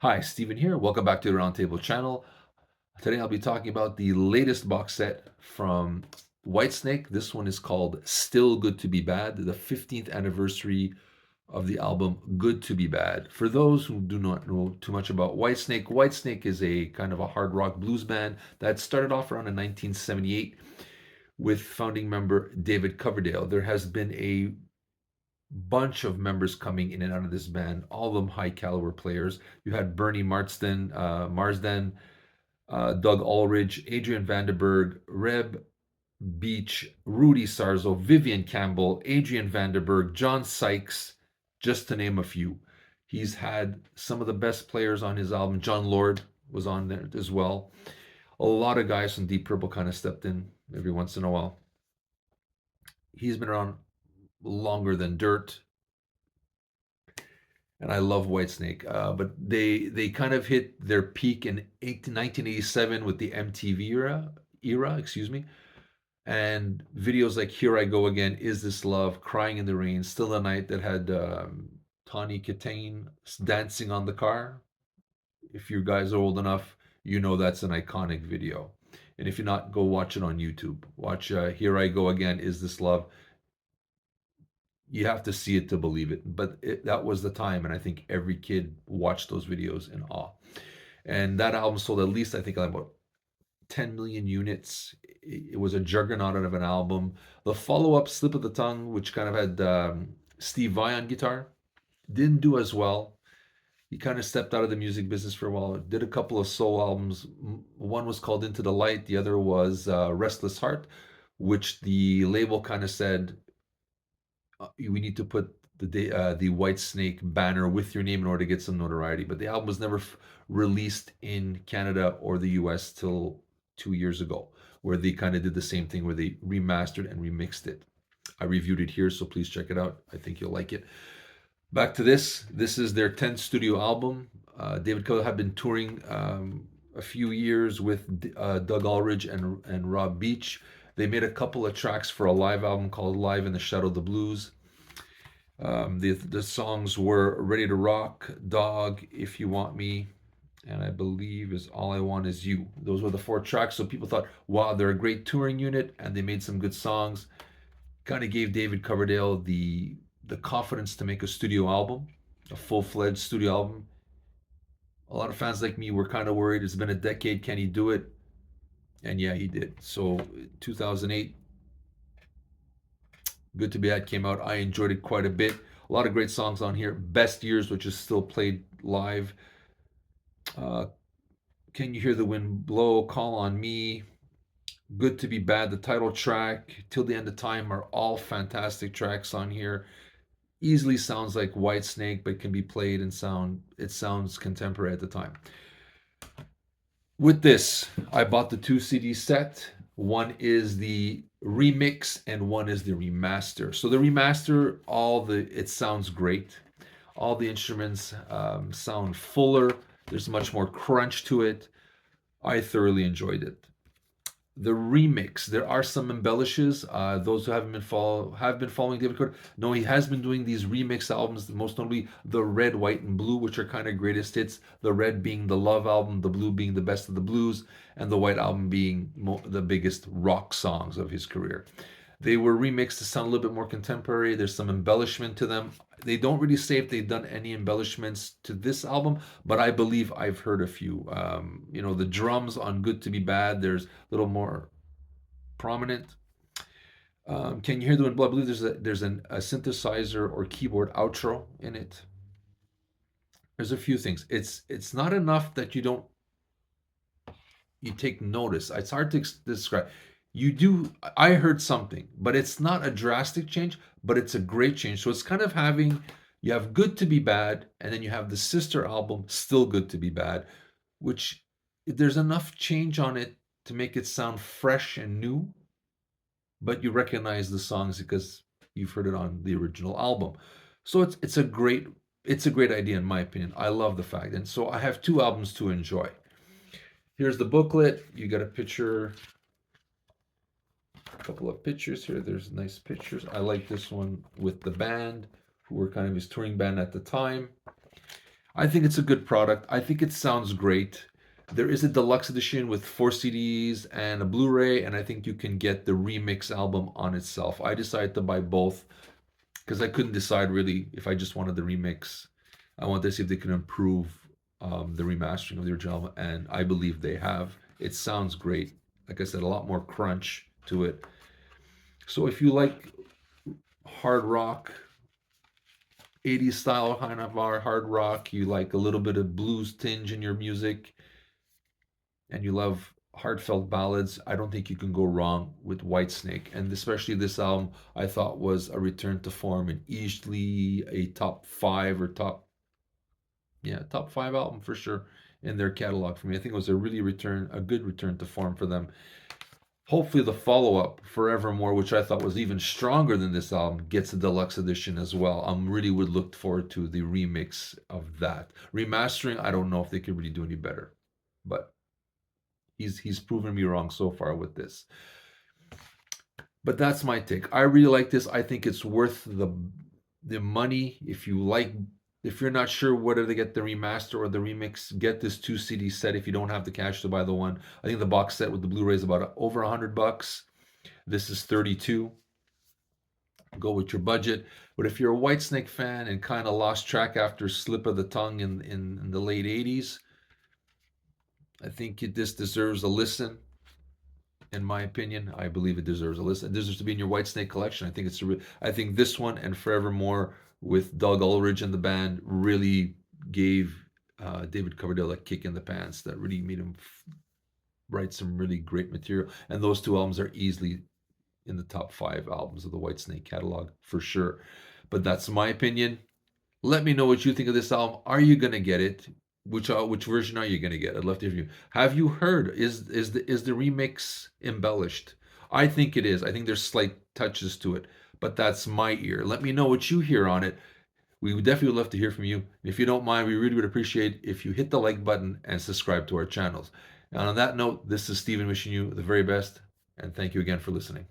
Hi, Steven here. Welcome back to the Roundtable channel. Today I'll be talking about the latest box set from Whitesnake. This one is called Still Good to Be Bad, the 15th anniversary of the album Good to Be Bad. For those who do not know too much about Whitesnake, Whitesnake is a kind of a hard rock blues band that started off around in 1978 with founding member David Coverdale. There has been a bunch of members coming in and out of this band, all of them high caliber players. You had Bernie Marsden, Doug Ulrich, Adrian Vandenberg, Reb Beach, Rudy Sarzo, Vivian Campbell, Adrian Vandenberg, John Sykes, just to name a few. He's had some of the best players on his album. John Lord was on there as well. A lot of guys from Deep Purple kind of stepped in every once in a while. He's been around longer than dirt, and I love Whitesnake. But they kind of hit their peak in 1987 with the MTV era, excuse me, and videos like "Here I Go Again," "Is This Love," "Crying in the Rain," "Still the Night," that had Tawny Katane dancing on the car. If you guys are old enough, you know that's an iconic video. And if you're not, go watch it on YouTube. Watch "Here I Go Again," "Is This Love." You have to see it to believe it. But that was the time, and I think every kid watched those videos in awe. And that album sold at least, I think, about 10 million units. It was a juggernaut of an album. The follow-up, Slip of the Tongue, which kind of had Steve Vai on guitar, didn't do as well. He kind of stepped out of the music business for a while. Did a couple of soul albums. One was called Into the Light. The other was Restless Heart, which the label kind of said, we need to put the Whitesnake banner with your name in order to get some notoriety. But the album was never released in Canada or the US till 2 years ago, where they kind of did the same thing where they remastered and remixed it. I reviewed it here, so please check it out. I think you'll like it. Back to this. This is their 10th studio album. David Coverdale had been touring a few years with Doug Ulrich and Rob Beach. They made a couple of tracks for a live album called Live in the Shadow of the Blues. The songs were Ready to Rock, Dog, If You Want Me, and I believe is All I Want Is You. Those were the four tracks. So people thought, wow, they're a great touring unit, and they made some good songs. Kind of gave David Coverdale the confidence to make a studio album, a full-fledged studio album. A lot of fans like me were kind of worried. It's been a decade. Can he do it? And yeah, he did. So 2008, Good to Be Bad came out. I enjoyed it quite a bit. A lot of great songs on here. Best Years, which is still played live. Uh, Can You Hear the Wind Blow? Call on Me. Good to Be Bad, the title track, Till the End of Time are all fantastic tracks on here. Easily sounds like Whitesnake, but can be played and it sounds contemporary at the time. With this, I bought the 2 CD set. One is the remix and one is the remaster. So the remaster, it sounds great. All the instruments sound fuller. There's much more crunch to it. I thoroughly enjoyed it. The remix, there are some embellishes. Those who have been following David Coverdale know he has been doing these remix albums, most notably the Red, White, and Blue, which are kind of greatest hits. The red being the Love album, the blue being the Best of the Blues, and the White album being the biggest rock songs of his career. They were remixed to sound a little bit more contemporary. There's some embellishment to them. They don't really say if they've done any embellishments to this album, but I believe I've heard a few. The drums on Good to Be Bad, there's a little more prominent. Can You Hear the Wind Blow? I believe there's a synthesizer or keyboard outro in it. There's a few things. It's not enough that you take notice. It's hard to describe. I heard something, but it's not a drastic change, but it's a great change. So it's kind of you have Good to Be Bad, and then you have the sister album, Still Good to Be Bad, which there's enough change on it to make it sound fresh and new, but you recognize the songs because you've heard it on the original album. So it's a great idea in my opinion. I love the fact. And so I have two albums to enjoy. Here's the booklet. You got a couple of pictures here. There's nice pictures. I like this one with the band, who were kind of his touring band at the time. I think it's a good product. I think it sounds great. There is a deluxe edition with 4 CDs and a Blu-ray, and I think you can get the remix album on itself. I decided to buy both because I couldn't decide really if I just wanted the remix. I wanted to see if they can improve the remastering of the original album, and I believe they have. It sounds great. Like I said, a lot more crunch to it. So if you like hard rock, 80s style kind of hard rock, you like a little bit of blues tinge in your music, and you love heartfelt ballads, I don't think you can go wrong with Whitesnake. And especially this album, I thought was a return to form and easily a top five or top five album for sure in their catalog for me. I think it was a good return to form for them. Hopefully, the follow up, Forevermore, which I thought was even stronger than this album, gets a deluxe edition as well. I'm really would look forward to the remix of that. Remastering, I don't know if they could really do any better, but he's proven me wrong so far with this. But that's my take. I really like this. I think it's worth the money. If you're not sure whether to get the remaster or the remix, get this 2 CD set if you don't have the cash to buy the one. I think the box set with the Blu-ray is about over $100. This is 32. Go with your budget. But if you're a Whitesnake fan and kind of lost track after Slip of the Tongue in the late 80s, I think this deserves a listen. In my opinion, I believe it deserves a listen. It deserves to be in your Whitesnake collection. I think this one and Forevermore with Doug Ulrich and the band really gave David Coverdale a kick in the pants that really made him write some really great material. And those two albums are easily in the top 5 albums of the Whitesnake catalog for sure. But that's my opinion. Let me know what you think of this album. Are you gonna get it? Which version are you gonna get? I'd love to hear from you. Have you heard? Is the remix embellished? I think it is. I think there's slight touches to it, but that's my ear. Let me know what you hear on it. We would definitely love to hear from you. If you don't mind, we really would appreciate if you hit the like button and subscribe to our channels. And on that note, this is Steven wishing you the very best, and thank you again for listening.